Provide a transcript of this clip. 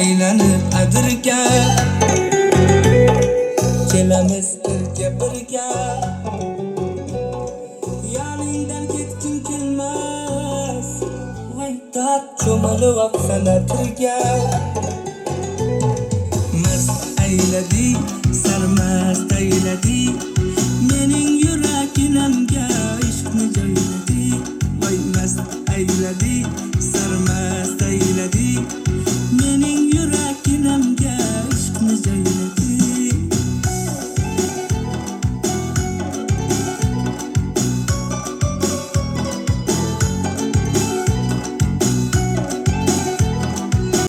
aylanib adirga, kelamiz birga birga. Yoningdan ketgim kelmas, voy dod cho'milib oqsan atirga. Mast ayladik, sarmast ayladik.